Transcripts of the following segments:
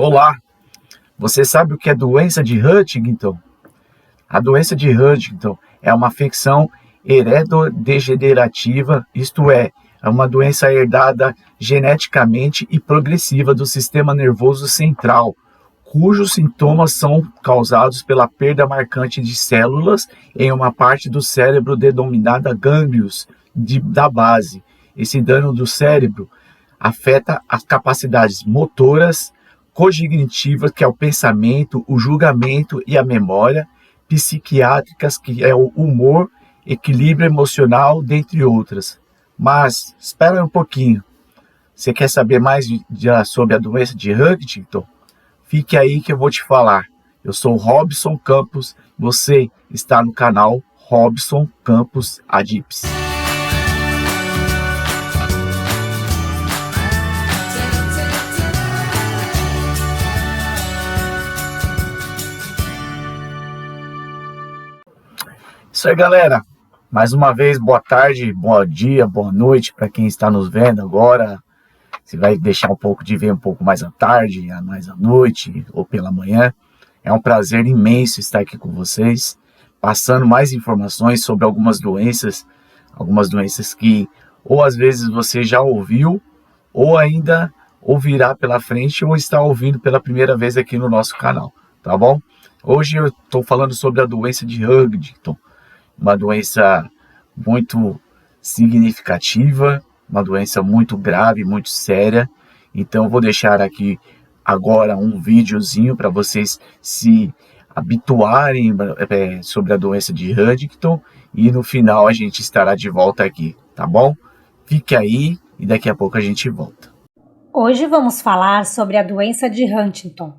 Olá, você sabe o que é doença de Huntington? A doença de Huntington é uma afecção heredodegenerativa, isto é uma doença herdada geneticamente e progressiva do sistema nervoso central, cujos sintomas são causados pela perda marcante de células em uma parte do cérebro denominada gânglios da base. Esse dano do cérebro afeta as capacidades motoras, cognitivas, que é o pensamento, o julgamento e a memória, psiquiátricas, que é o humor, equilíbrio emocional, dentre outras. Mas, espera um pouquinho. Você quer saber mais sobre a doença de Huntington? Fique aí que eu vou te falar. Eu sou Robson Campos, você está no canal Robson Campos Adips. Isso aí, galera. Mais uma vez, boa tarde, bom dia, boa noite para quem está nos vendo agora. Você vai deixar um pouco de ver um pouco mais à tarde, mais à noite ou pela manhã. É um prazer imenso estar aqui com vocês, passando mais informações sobre algumas doenças que ou às vezes você já ouviu, ou ainda ouvirá pela frente, ou está ouvindo pela primeira vez aqui no nosso canal, tá bom? Hoje eu estou falando sobre a doença de Huntington, uma doença muito significativa, uma doença muito grave, muito séria. Então eu vou deixar aqui agora um videozinho para vocês se habituarem sobre a doença de Huntington e no final a gente estará de volta aqui, tá bom? Fique aí e daqui a pouco a gente volta. Hoje vamos falar sobre a doença de Huntington.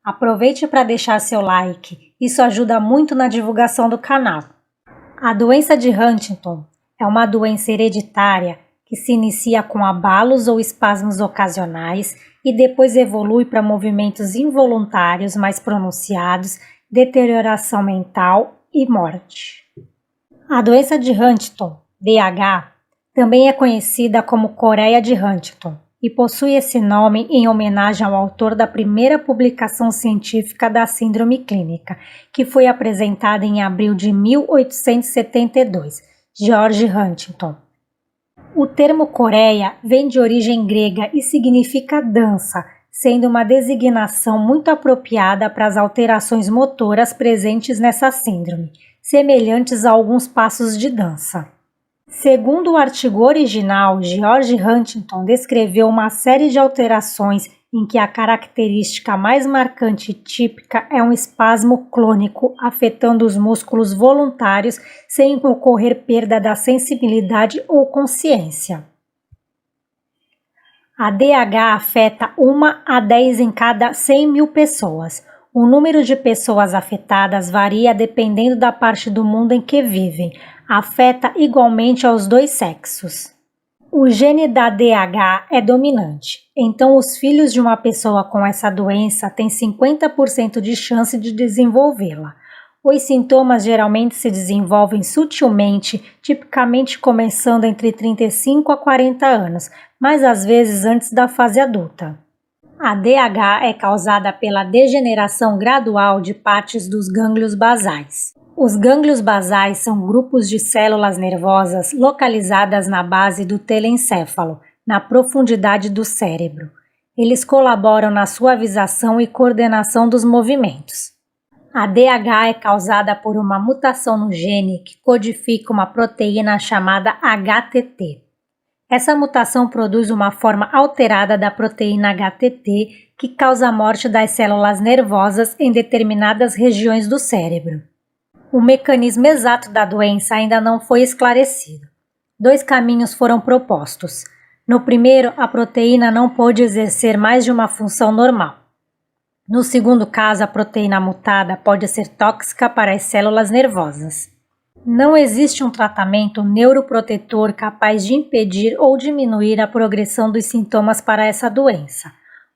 Aproveite para deixar seu like, isso ajuda muito na divulgação do canal. A doença de Huntington é uma doença hereditária que se inicia com abalos ou espasmos ocasionais e depois evolui para movimentos involuntários mais pronunciados, deterioração mental e morte. A doença de Huntington, DH, também é conhecida como Coreia de Huntington e possui esse nome em homenagem ao autor da primeira publicação científica da síndrome clínica, que foi apresentada em abril de 1872, George Huntington. O termo Coreia vem de origem grega e significa dança, sendo uma designação muito apropriada para as alterações motoras presentes nessa síndrome, semelhantes a alguns passos de dança. Segundo o artigo original, George Huntington descreveu uma série de alterações em que a característica mais marcante e típica é um espasmo clônico afetando os músculos voluntários sem ocorrer perda da sensibilidade ou consciência. A DH afeta 1 a 10 em cada 100 mil pessoas. O número de pessoas afetadas varia dependendo da parte do mundo em que vivem. Afeta igualmente aos dois sexos. O gene da DH é dominante, então os filhos de uma pessoa com essa doença têm 50% de chance de desenvolvê-la. Os sintomas geralmente se desenvolvem sutilmente, tipicamente começando entre 35 a 40 anos, mas às vezes antes da fase adulta. A DH é causada pela degeneração gradual de partes dos gânglios basais. Os gânglios basais são grupos de células nervosas localizadas na base do telencéfalo, na profundidade do cérebro. Eles colaboram na suavização e coordenação dos movimentos. A DH é causada por uma mutação no gene que codifica uma proteína chamada HTT. Essa mutação produz uma forma alterada da proteína HTT que causa a morte das células nervosas em determinadas regiões do cérebro. O mecanismo exato da doença ainda não foi esclarecido. 2 caminhos foram propostos. No primeiro, a proteína não pôde exercer mais de uma função normal. No segundo caso, a proteína mutada pode ser tóxica para as células nervosas. Não existe um tratamento neuroprotetor capaz de impedir ou diminuir a progressão dos sintomas para essa doença.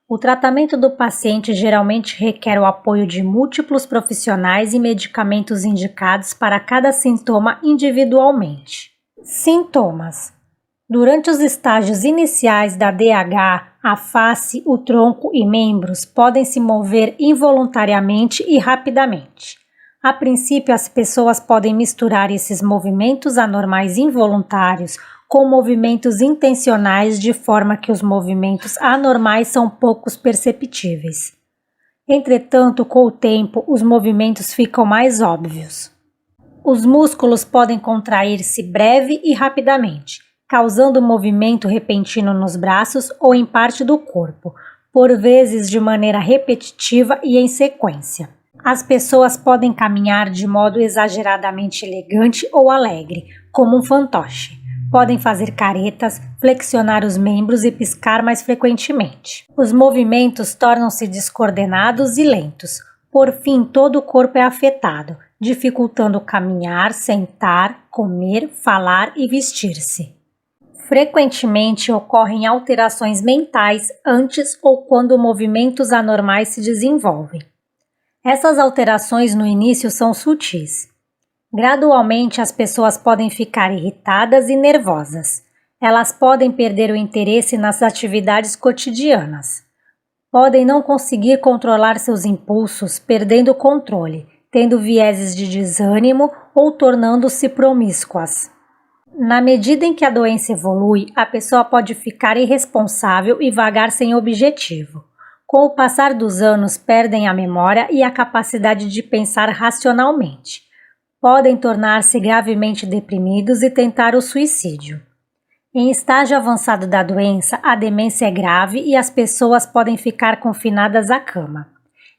O tratamento do paciente geralmente requer o apoio de múltiplos profissionais e medicamentos indicados para cada sintoma individualmente. Sintomas: Durante os estágios iniciais da DH, a face, o tronco e membros podem se mover involuntariamente e rapidamente. A princípio, as pessoas podem misturar esses movimentos anormais involuntários com movimentos intencionais, de forma que os movimentos anormais são poucos perceptíveis. Entretanto, com o tempo, os movimentos ficam mais óbvios. Os músculos podem contrair-se breve e rapidamente, causando movimento repentino nos braços ou em parte do corpo, por vezes de maneira repetitiva e em sequência. As pessoas podem caminhar de modo exageradamente elegante ou alegre, como um fantoche. Podem fazer caretas, flexionar os membros e piscar mais frequentemente. Os movimentos tornam-se descoordenados e lentos. Por fim, todo o corpo é afetado, dificultando caminhar, sentar, comer, falar e vestir-se. Frequentemente ocorrem alterações mentais antes ou quando movimentos anormais se desenvolvem. Essas alterações no início são sutis. Gradualmente, as pessoas podem ficar irritadas e nervosas. Elas podem perder o interesse nas atividades cotidianas. Podem não conseguir controlar seus impulsos, perdendo o controle, tendo vieses de desânimo ou tornando-se promíscuas. Na medida em que a doença evolui, a pessoa pode ficar irresponsável e vagar sem objetivo. Com o passar dos anos, perdem a memória e a capacidade de pensar racionalmente. Podem tornar-se gravemente deprimidos e tentar o suicídio. Em estágio avançado da doença, a demência é grave e as pessoas podem ficar confinadas à cama.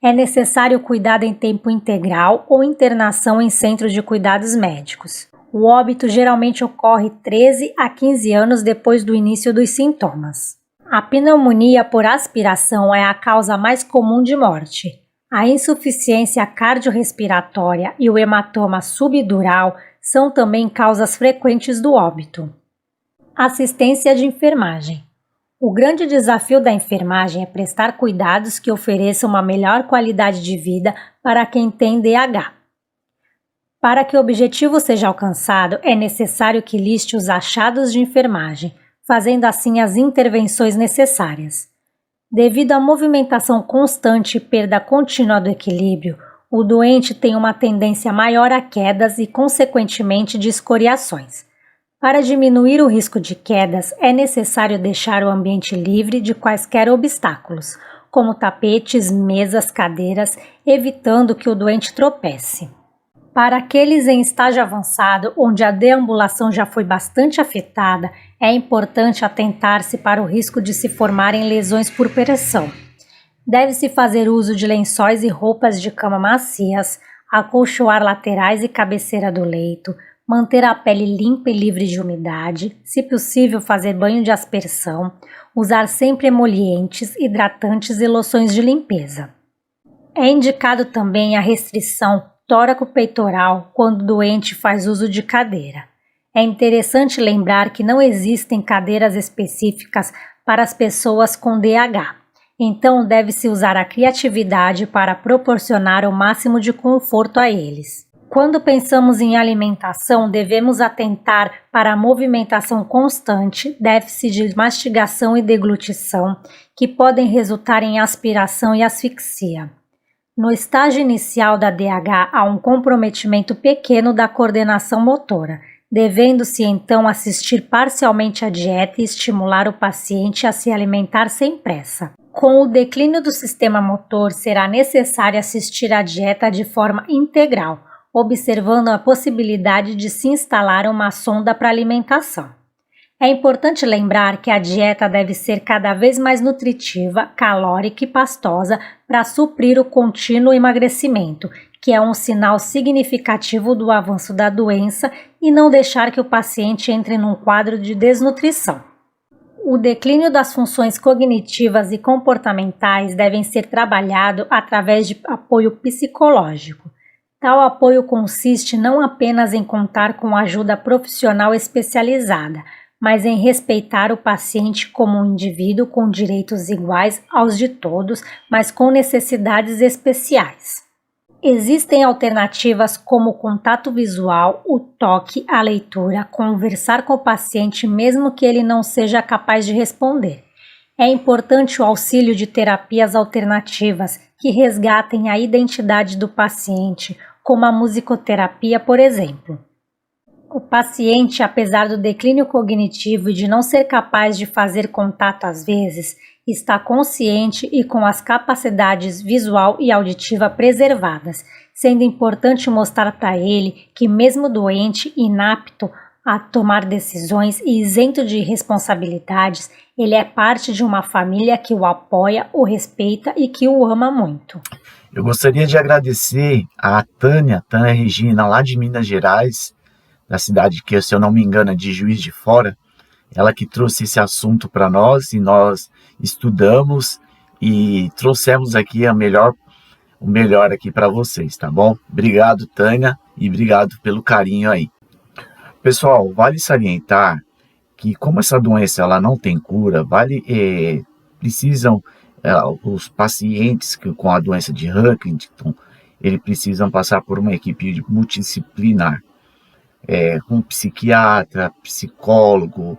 É necessário cuidado em tempo integral ou internação em centros de cuidados médicos. O óbito geralmente ocorre 13 a 15 anos depois do início dos sintomas. A pneumonia por aspiração é a causa mais comum de morte. A insuficiência cardiorrespiratória e o hematoma subdural são também causas frequentes do óbito. Assistência de enfermagem. O grande desafio da enfermagem é prestar cuidados que ofereçam uma melhor qualidade de vida para quem tem DH. Para que o objetivo seja alcançado, é necessário que liste os achados de enfermagem, fazendo assim as intervenções necessárias. Devido à movimentação constante e perda contínua do equilíbrio, o doente tem uma tendência maior a quedas e, consequentemente, de escoriações. Para diminuir o risco de quedas, é necessário deixar o ambiente livre de quaisquer obstáculos, como tapetes, mesas, cadeiras, evitando que o doente tropece. Para aqueles em estágio avançado, onde a deambulação já foi bastante afetada, é importante atentar-se para o risco de se formarem lesões por pressão. Deve-se fazer uso de lençóis e roupas de cama macias, acolchoar laterais e cabeceira do leito, manter a pele limpa e livre de umidade, se possível fazer banho de aspersão, usar sempre emolientes, hidratantes e loções de limpeza. É indicado também a restrição tóraco-peitoral quando o doente faz uso de cadeira. É interessante lembrar que não existem cadeiras específicas para as pessoas com DH, então deve-se usar a criatividade para proporcionar o máximo de conforto a eles. Quando pensamos em alimentação, devemos atentar para a movimentação constante, déficit de mastigação e deglutição, que podem resultar em aspiração e asfixia. No estágio inicial da DH, há um comprometimento pequeno da coordenação motora, devendo-se então assistir parcialmente à dieta e estimular o paciente a se alimentar sem pressa. Com o declínio do sistema motor, será necessário assistir à dieta de forma integral, observando a possibilidade de se instalar uma sonda para alimentação. É importante lembrar que a dieta deve ser cada vez mais nutritiva, calórica e pastosa para suprir o contínuo emagrecimento, que é um sinal significativo do avanço da doença, e não deixar que o paciente entre num quadro de desnutrição. O declínio das funções cognitivas e comportamentais devem ser trabalhado através de apoio psicológico. Tal apoio consiste não apenas em contar com ajuda profissional especializada, mas em respeitar o paciente como um indivíduo com direitos iguais aos de todos, mas com necessidades especiais. Existem alternativas como o contato visual, o toque, a leitura, conversar com o paciente mesmo que ele não seja capaz de responder. É importante o auxílio de terapias alternativas que resgatem a identidade do paciente, como a musicoterapia, por exemplo. O paciente, apesar do declínio cognitivo e de não ser capaz de fazer contato às vezes, está consciente e com as capacidades visual e auditiva preservadas, sendo importante mostrar para ele que mesmo doente, inapto a tomar decisões e isento de responsabilidades, ele é parte de uma família que o apoia, o respeita e que o ama muito. Eu gostaria de agradecer a Tânia Regina, lá de Minas Gerais, da cidade que, se eu não me engano, é de Juiz de Fora, ela que trouxe esse assunto para nós e nós estudamos e trouxemos aqui o melhor aqui para vocês, tá bom? Obrigado, Tânia, e obrigado pelo carinho aí. Pessoal, vale salientar que como essa doença ela não tem cura, precisam os pacientes com a doença de Huntington, eles precisam passar por uma equipe multidisciplinar, com psiquiatra, psicólogo,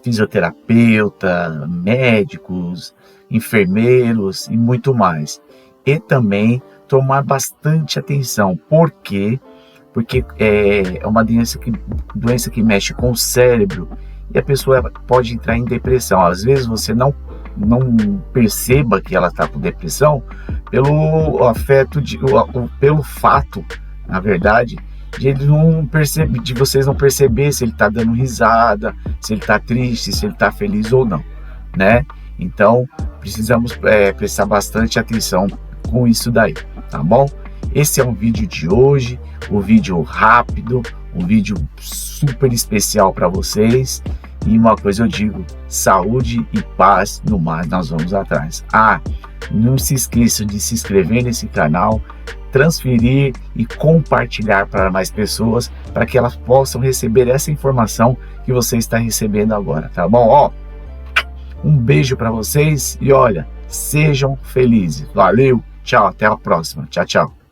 fisioterapeuta, médicos, enfermeiros e muito mais. E também tomar bastante atenção. Por quê? Porque é uma doença que mexe com o cérebro e a pessoa pode entrar em depressão. Às vezes você não perceba que ela está com depressão pelo fato, na verdade, de vocês não perceber se ele está dando risada, se ele está triste, se ele está feliz ou não, né? Então, precisamos prestar bastante atenção com isso daí, tá bom? Esse é um vídeo de hoje, um vídeo rápido, um vídeo super especial para vocês. E uma coisa eu digo, saúde e paz, no mais nós vamos atrás. Não se esqueça de se inscrever nesse canal, transferir e compartilhar para mais pessoas, para que elas possam receber essa informação que você está recebendo agora, tá bom? Um beijo para vocês e olha, sejam felizes. Valeu, tchau, até a próxima. Tchau, tchau.